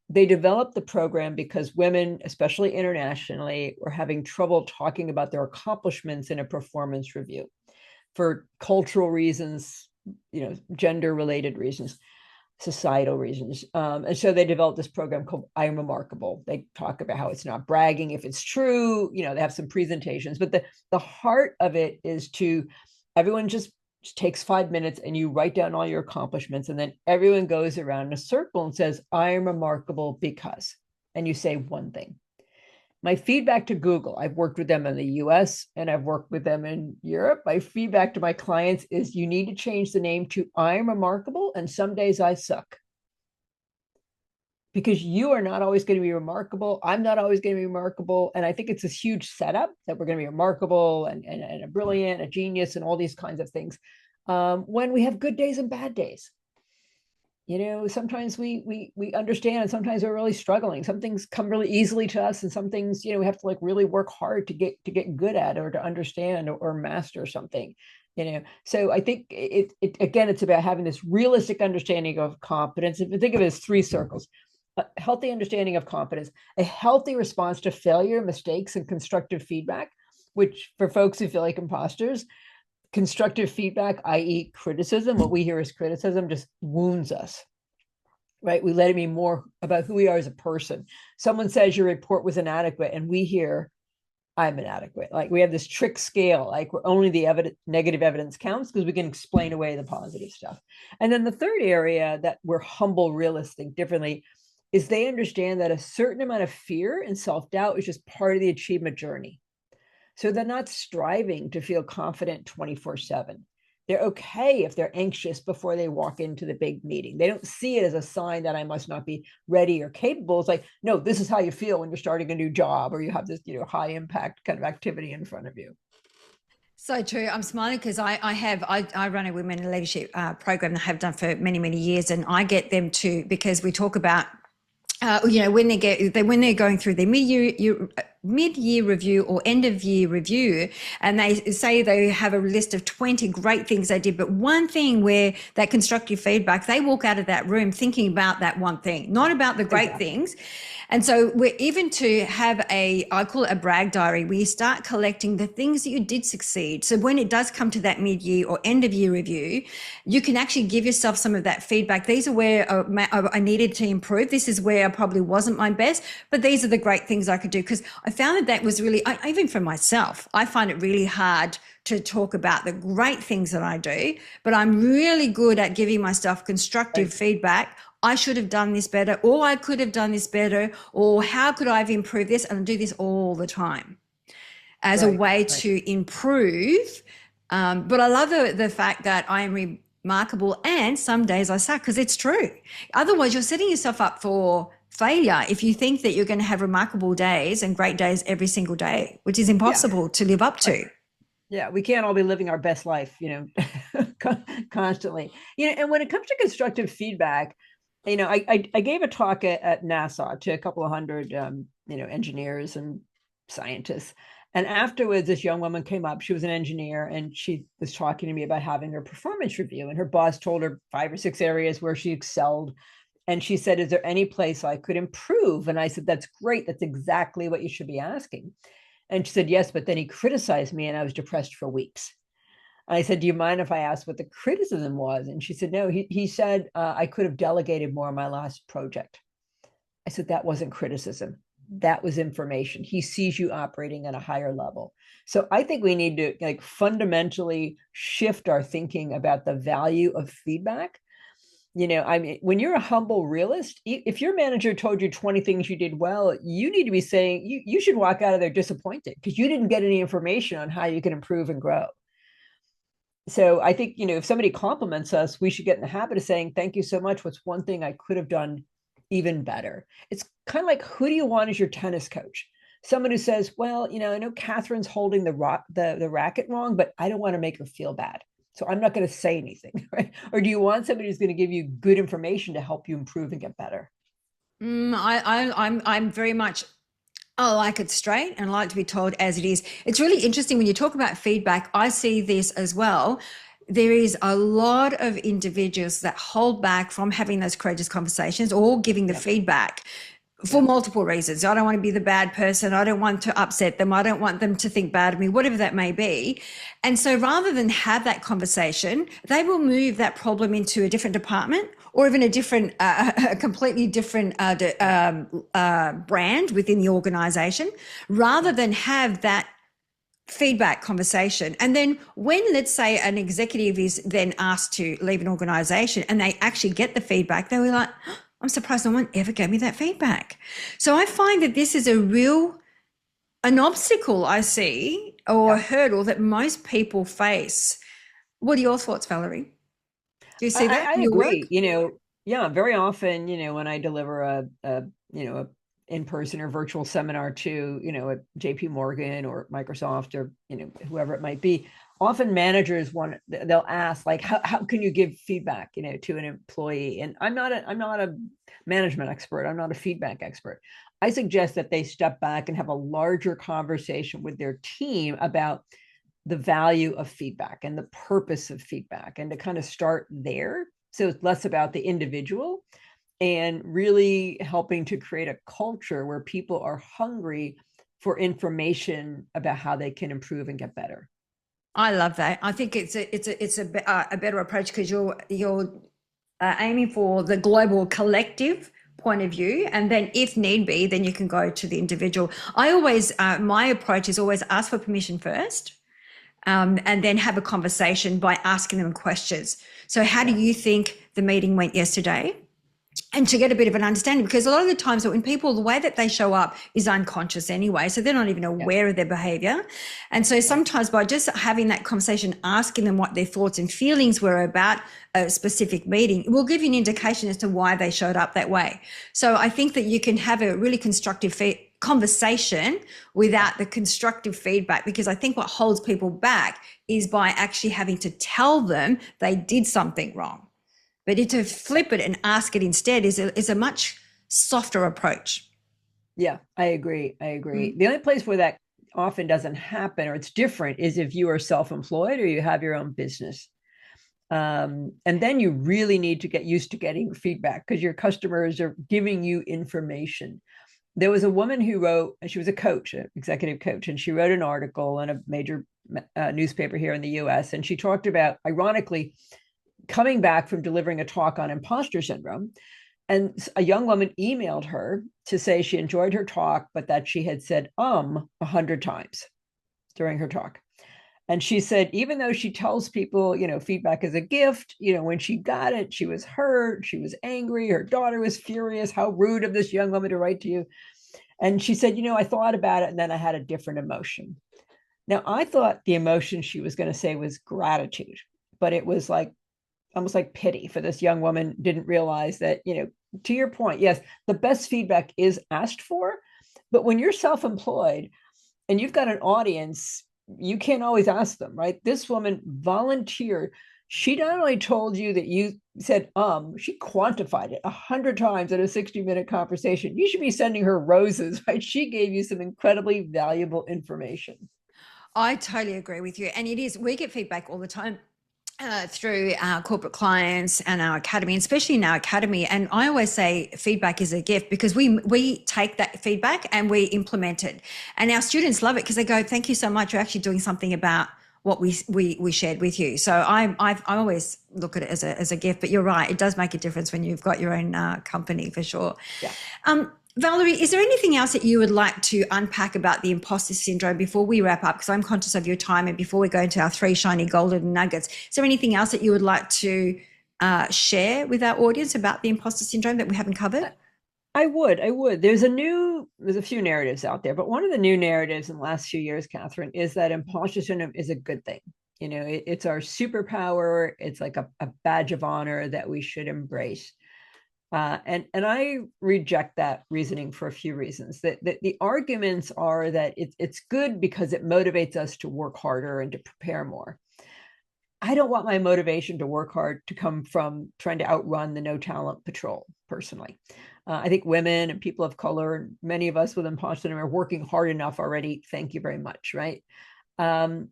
they developed the program because women, especially internationally, were having trouble talking about their accomplishments in a performance review for cultural reasons, gender related reasons, societal reasons. And so they developed this program called I Am Remarkable. They talk about how it's not bragging if it's true. They have some presentations, but the heart of it is to everyone just takes 5 minutes and you write down all your accomplishments. And then everyone goes around in a circle and says, I am remarkable because, and you say one thing. My feedback to Google, I've worked with them in the US and I've worked with them in Europe. My feedback to my clients is you need to change the name to I am remarkable and some days I suck. Because you are not always going to be remarkable. I'm not always going to be remarkable. And I think it's this huge setup that we're going to be remarkable and a brilliant, a genius, and all these kinds of things when we have good days and bad days. Sometimes we understand, and sometimes we're really struggling. Some things come really easily to us, and some things, we have to like really work hard to get good at or to understand or master something. So I think it again, it's about having this realistic understanding of competence. If you think of it as three circles: a healthy understanding of competence, a healthy response to failure, mistakes, and constructive feedback, which for folks who feel like imposters, constructive feedback, i.e. criticism, what we hear as criticism, just wounds us, right? We let it be more about who we are as a person. Someone says your report was inadequate and we hear, I'm inadequate. Like we have this trick scale, like we're only the negative evidence counts because we can explain away the positive stuff. And then the third area that we're humble realists think differently is they understand that a certain amount of fear and self-doubt is just part of the achievement journey. So they're not striving to feel confident 24/7. They're okay if they're anxious before they walk into the big meeting. They don't see it as a sign that I must not be ready or capable. It's like, no, this is how you feel when you're starting a new job or you have this, high impact kind of activity in front of you. So true. I'm smiling because I run a women in leadership program that I have done for many, many years. And I get them to, because we talk about when they're going through their mid-year review or end of year review, and they say they have a list of 20 great things they did, but one thing where that constructive feedback, they walk out of that room thinking about that one thing, not about the great things. And so we're even to have I call it a brag diary, where you start collecting the things that you did succeed. So when it does come to that mid-year or end of year review, you can actually give yourself some of that feedback. These are where I needed to improve. This is where I probably wasn't my best, but these are the great things I could do. Because I found that was really, even for myself, I find it really hard to talk about the great things that I do, but I'm really good at giving myself constructive feedback. I should have done this better, or I could have done this better, or how could I have improved this? And I do this all the time as a way to improve. But I love the fact that I am remarkable and some days I suck, because it's true. Otherwise, you're setting yourself up for failure if you think that you're going to have remarkable days and great days every single day, which is impossible to live up to. Yeah, we can't all be living our best life, constantly. And when it comes to constructive feedback, I gave a talk at NASA to a couple of hundred, engineers and scientists. And afterwards, this young woman came up. She was an engineer, and she was talking to me about having her performance review. And her boss told her 5 or 6 areas where she excelled. And she said, is there any place I could improve? And I said, that's great. That's exactly what you should be asking. And she said, yes, but then he criticized me and I was depressed for weeks. I said, do you mind if I asked what the criticism was? And she said, no, he said, I could have delegated more on my last project. I said, that wasn't criticism. That was information. He sees you operating at a higher level. So I think we need to fundamentally shift our thinking about the value of feedback. When you're a humble realist, if your manager told you 20 things you did well, you need to be saying you should walk out of there disappointed because you didn't get any information on how you can improve and grow. So I think, if somebody compliments us, we should get in the habit of saying, thank you so much. What's one thing I could have done even better? It's kind of like, who do you want as your tennis coach? Someone who says, well, I know Catherine's holding the racket wrong, but I don't want to make her feel bad. So I'm not going to say anything, right? Or do you want somebody who's going to give you good information to help you improve and get better? I'm very much, I like it straight and I like to be told as it is. It's really interesting when you talk about feedback. I see this as well. There is a lot of individuals that hold back from having those courageous conversations or giving the feedback for multiple reasons. I don't want to be the bad person. I don't want to upset them. I don't want them to think bad of me, whatever that may be. And so rather than have that conversation, they will move that problem into a different department or even a different, a completely different brand within the organization, rather than have that feedback conversation. And then when, let's say, an executive is then asked to leave an organization and they actually get the feedback, they were like, "Oh, I'm surprised no one ever gave me that feedback." So I find that this is an obstacle I see, or a hurdle that most people face. What are your thoughts, Valerie? Do you see that I in your work? agree. Yeah, very often, when I deliver a in-person or virtual seminar to, at JP Morgan or Microsoft or, whoever it might be, often managers they'll ask like, how can you give feedback, to an employee? And I'm not a management expert. I'm not a feedback expert. I suggest that they step back and have a larger conversation with their team about the value of feedback and the purpose of feedback, and to kind of start there. So it's less about the individual and really helping to create a culture where people are hungry for information about how they can improve and get better. I love that. I think it's a better approach because you're aiming for the global collective point of view, and then if need be, then you can go to the individual. I always my approach is always ask for permission first, and then have a conversation by asking them questions. So, how do you think the meeting went yesterday? And to get a bit of an understanding, because a lot of the times when people, the way that they show up is unconscious anyway, so they're not even aware of their behavior. And so sometimes by just having that conversation, asking them what their thoughts and feelings were about a specific meeting, it will give you an indication as to why they showed up that way. So I think that you can have a really constructive conversation without the constructive feedback, because I think what holds people back is by actually having to tell them they did something wrong. But to flip it and ask it instead is a much softer approach. Yeah, I agree. I agree. Mm. The only place where that often doesn't happen, or it's different, is if you are self-employed or you have your own business. And then you really need to get used to getting feedback because your customers are giving you information. There was a woman who wrote, she was a coach, an executive coach, and she wrote an article in a major newspaper here in the US. And she talked about, ironically, coming back from delivering a talk on imposter syndrome. And a young woman emailed her to say she enjoyed her talk, but that she had said 100 times during her talk. And she said, even though she tells people, feedback is a gift, when she got it, she was hurt, she was angry, her daughter was furious. How rude of this young woman to write to you. And she said, I thought about it and then I had a different emotion. Now, I thought the emotion she was going to say was gratitude, but it was like almost like pity for this young woman. Didn't realize that, to your point, yes, the best feedback is asked for, but when you're self-employed and you've got an audience, you can't always ask them, right? This woman volunteered. She not only told you that you said, she quantified it 100 times in a 60-minute conversation. You should be sending her roses, right? She gave you some incredibly valuable information. I totally agree with you. And we get feedback all the time. Through our corporate clients and our academy, especially in our academy. And I always say feedback is a gift because we take that feedback and we implement it. And our students love it because they go, thank you so much. You're actually doing something about what we shared with you. So I always look at it as a gift, but you're right. It does make a difference when you've got your own company for sure. Yeah. Valerie, is there anything else that you would like to unpack about the imposter syndrome before we wrap up? Because I'm conscious of your time and before we go into our 3 shiny golden nuggets, is there anything else that you would like to share with our audience about the imposter syndrome that we haven't covered? I would. There's a few narratives out there, but one of the new narratives in the last few years, Catherine, is that imposter syndrome is a good thing. It's our superpower. It's like a badge of honor that we should embrace. And I reject that reasoning for a few reasons. That the arguments are that it's good because it motivates us to work harder and to prepare more. I don't want my motivation to work hard to come from trying to outrun the no talent patrol, personally. I think women and people of color, and many of us with imposter syndrome, are working hard enough already. Thank you very much, right? And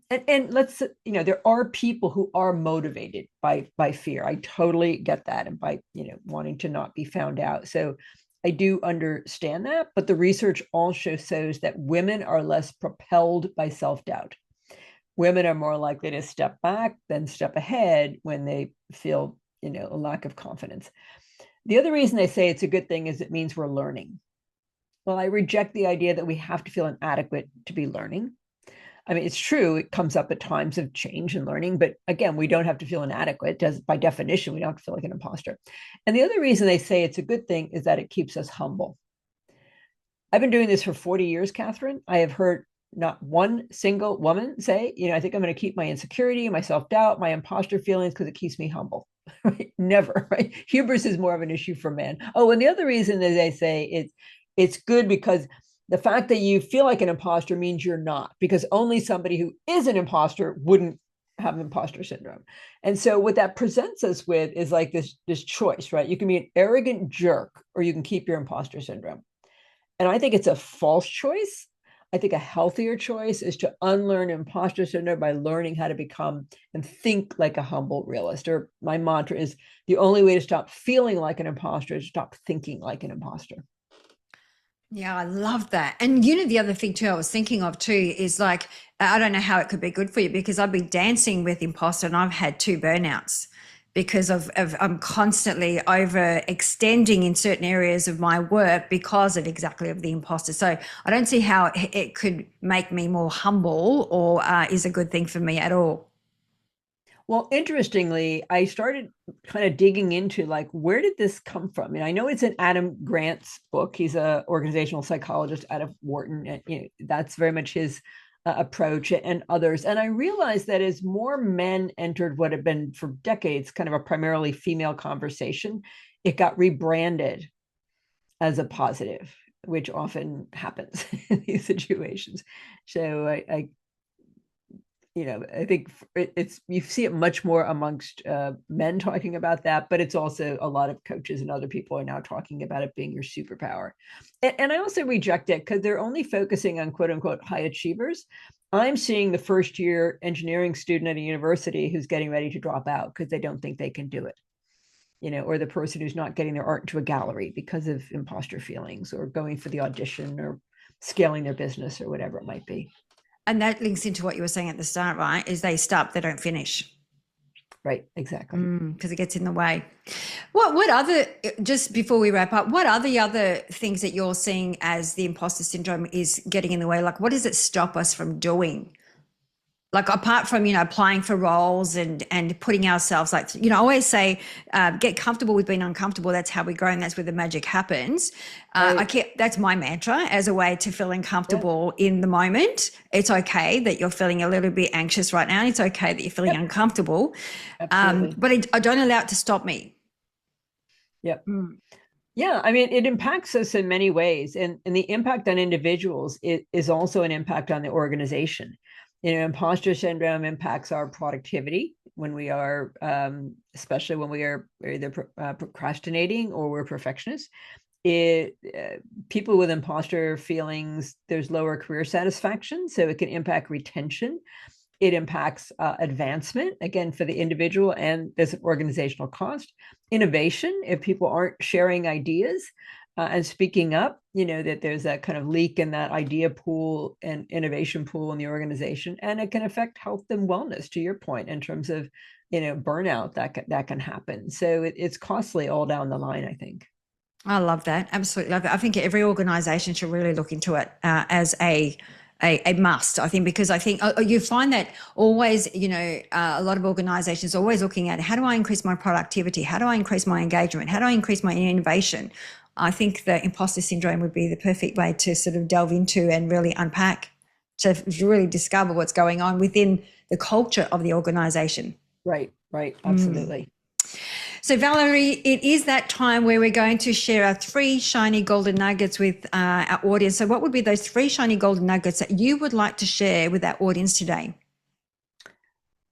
let's, there are people who are motivated by fear. I totally get that, and by wanting to not be found out. So I do understand that, but the research also shows that women are less propelled by self-doubt. Women are more likely to step back than step ahead when they feel, a lack of confidence. The other reason I say it's a good thing is it means we're learning. Well, I reject the idea that we have to feel inadequate to be learning. I mean, it's true, it comes up at times of change and learning, but again, we don't have to feel inadequate. By definition, we don't have to feel like an imposter. And the other reason they say it's a good thing is that it keeps us humble. I've been doing this for 40 years, Catherine. I have heard not one single woman say, I think I'm going to keep my insecurity, my self-doubt, my imposter feelings because it keeps me humble. Right? Never, right? Hubris is more of an issue for men. Oh, and the other reason that they say it's good because the fact that you feel like an imposter means you're not, because only somebody who is an imposter wouldn't have imposter syndrome. And so what that presents us with is like this choice, right? You can be an arrogant jerk or you can keep your imposter syndrome. And I think it's a false choice. I think a healthier choice is to unlearn imposter syndrome by learning how to become and think like a humble realist. Or my mantra is the only way to stop feeling like an imposter is to stop thinking like an imposter. Yeah, I love that. And the other thing too, I was thinking of too, is like, I don't know how it could be good for you because I've been dancing with imposter and I've had 2 burnouts because of I'm constantly overextending in certain areas of my work because of exactly of the imposter. So I don't see how it could make me more humble or is a good thing for me at all. Well, interestingly, I started kind of digging into like, where did this come from? And I know it's in Adam Grant's book. He's an organizational psychologist out of Wharton, and that's very much his approach and others. And I realized that as more men entered what had been for decades kind of a primarily female conversation, it got rebranded as a positive, which often happens in these situations. So I think it's you see it much more amongst men talking about that, but it's also a lot of coaches and other people are now talking about it being your superpower. And I also reject it because they're only focusing on quote unquote high achievers. I'm seeing the first year engineering student at a university who's getting ready to drop out because they don't think they can do it. Or the person who's not getting their art into a gallery because of imposter feelings or going for the audition or scaling their business or whatever it might be. And that links into what you were saying at the start, right? Is they start, they don't finish. Right, exactly. Because it gets in the way. What other, just before we wrap up, what are the other things that you're seeing as the imposter syndrome is getting in the way? Like, what does it stop us from doing? Like, apart from, applying for roles and putting ourselves like, I always say, get comfortable with being uncomfortable. That's how we grow. And that's where the magic happens. Right. That's my mantra as a way to feeling Yeah. comfortable in the moment. It's okay that you're feeling a little bit anxious right now. It's okay that you're feeling Yep. uncomfortable. Absolutely. But I don't allow it to stop me. Yep. Yeah, I mean, it impacts us in many ways, and the impact on individuals is also an impact on the organization. Imposter syndrome impacts our productivity when we are, especially when we are either procrastinating or we're perfectionists. People with imposter feelings, there's lower career satisfaction, so it can impact retention. It impacts advancement, again, for the individual, and there's an organizational cost. Innovation, if people aren't sharing ideas and speaking up, that there's that kind of leak in that idea pool and innovation pool in the organization, and it can affect health and wellness, to your point, in terms of, burnout that can happen. So it's costly all down the line, I think. I love that. Absolutely love it. I think every organization should really look into it as a must, I think, because I think you find that always, a lot of organizations are always looking at how do I increase my productivity? How do I increase my engagement? How do I increase my innovation? I think the imposter syndrome would be the perfect way to sort of delve into and really unpack, to really discover what's going on within the culture of the organization. Right, absolutely. So, Valerie, it is that time where we're going to share our 3 shiny golden nuggets with our audience. So, what would be those 3 shiny golden nuggets that you would like to share with our audience today?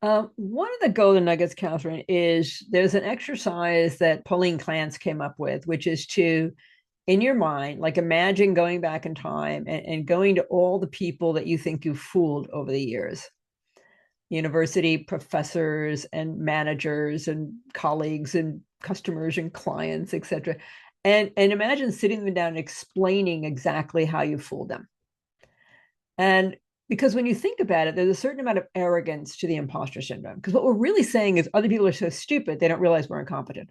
One of the golden nuggets, Catherine, is there's an exercise that Pauline Clance came up with, which is to, in your mind, like imagine going back in time and going to all the people that you think you fooled over the years, university professors and managers and colleagues and customers and clients, etc., And imagine sitting them down and explaining exactly how you fooled them. And because when you think about it, there's a certain amount of arrogance to the imposter syndrome. Because what we're really saying is other people are so stupid, they don't realize we're incompetent.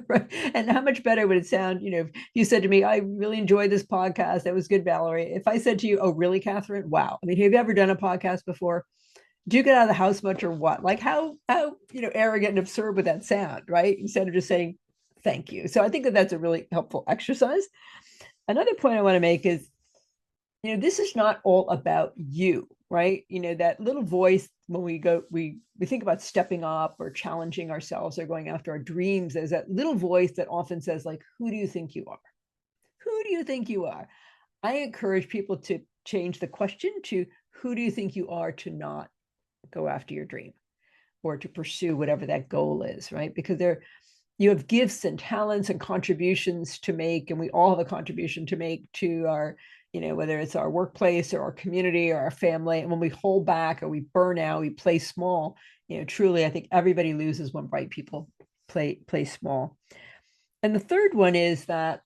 Right? And how much better would it sound, if you said to me, I really enjoyed this podcast. That was good, Valerie. If I said to you, oh, really, Catherine? Wow. I mean, have you ever done a podcast before? Do you get out of the house much or what? Like how arrogant and absurd would that sound, right? Instead of just saying, thank you. So I think that that's a really helpful exercise. Another point I want to make is, this is not all about you, right? That little voice when we think about stepping up or challenging ourselves or going after our dreams, there's that little voice that often says, like, who do you think you are? Who do you think you are? I encourage people to change the question to, who do you think you are to not go after your dream or to pursue whatever that goal is, right? Because you have gifts and talents and contributions to make, and we all have a contribution to make to our, whether it's our workplace or our community or our family. And when we hold back or we burn out, we play small, truly, I think everybody loses when bright people play small. And the third one is that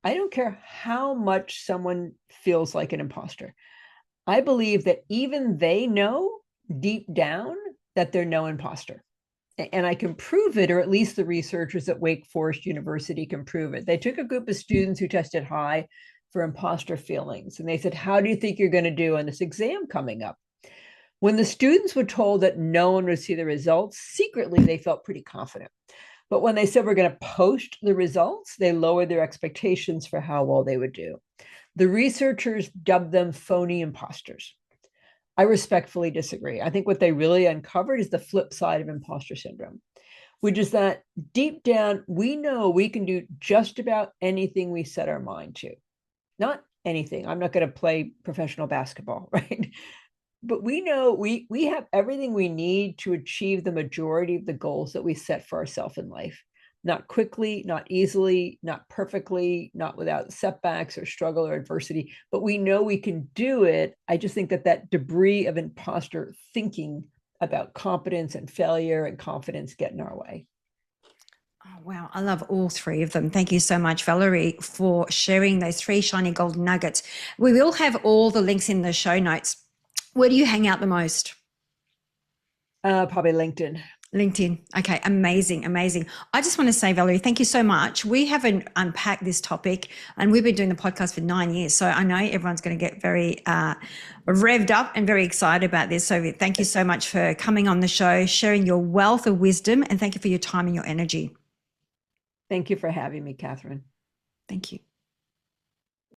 I don't care how much someone feels like an imposter. I believe that even they know deep down that they're no imposter. And I can prove it, or at least the researchers at Wake Forest University can prove it. They took a group of students who tested high for imposter feelings. And they said, how do you think you're going to do on this exam coming up? When the students were told that no one would see the results, secretly, they felt pretty confident. But when they said we're going to post the results, they lowered their expectations for how well they would do. The researchers dubbed them phony imposters. I respectfully disagree. I think what they really uncovered is the flip side of imposter syndrome, which is that deep down, we know we can do just about anything we set our mind to. Not anything. I'm not going to play professional basketball, right? But we know we have everything we need to achieve the majority of the goals that we set for ourselves in life. Not quickly, not easily, not perfectly, not without setbacks or struggle or adversity, but we know we can do it. I just think that debris of imposter thinking about competence and failure and confidence get in our way. Oh, wow. I love all three of them. Thank you so much, Valerie, for sharing those three shiny golden nuggets. We will have all the links in the show notes. Where do you hang out the most? Probably LinkedIn. LinkedIn. Okay, amazing, amazing. I just want to say, Valerie, thank you so much. We haven't unpacked this topic, and we've been doing the podcast for 9 years. So I know everyone's going to get very revved up and very excited about this. So thank you so much for coming on the show, sharing your wealth of wisdom, and thank you for your time and your energy. Thank you for having me, Catherine. Thank you.